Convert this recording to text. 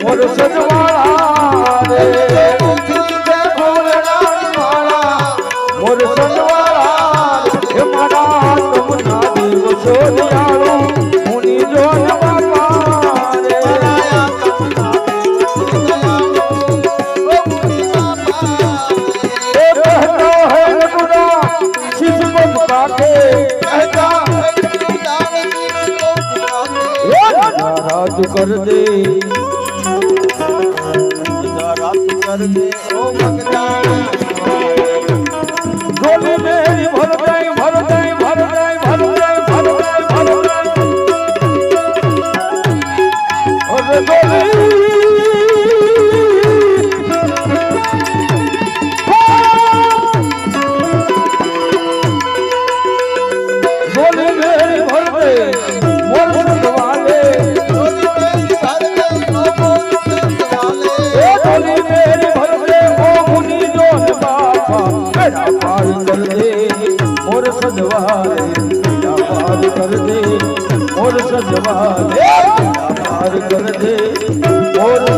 मोर सजवाड़ा रे मोर सजवाड़ा हे मारा तुमना देव सोनियारू मुनि जोन बापा रे ए कहता है रघुना शिशुपत काके कहता राज कर दे कर दे ओ भगवान गोली मेरी भर दे भर दे भर दे भर दे भर दे भर दे और गोली गोली मेरी भर दे मोर सजवाले पार कर दे मोर सजवाले पार कर दे मोर सजवाले पार कर दे मोर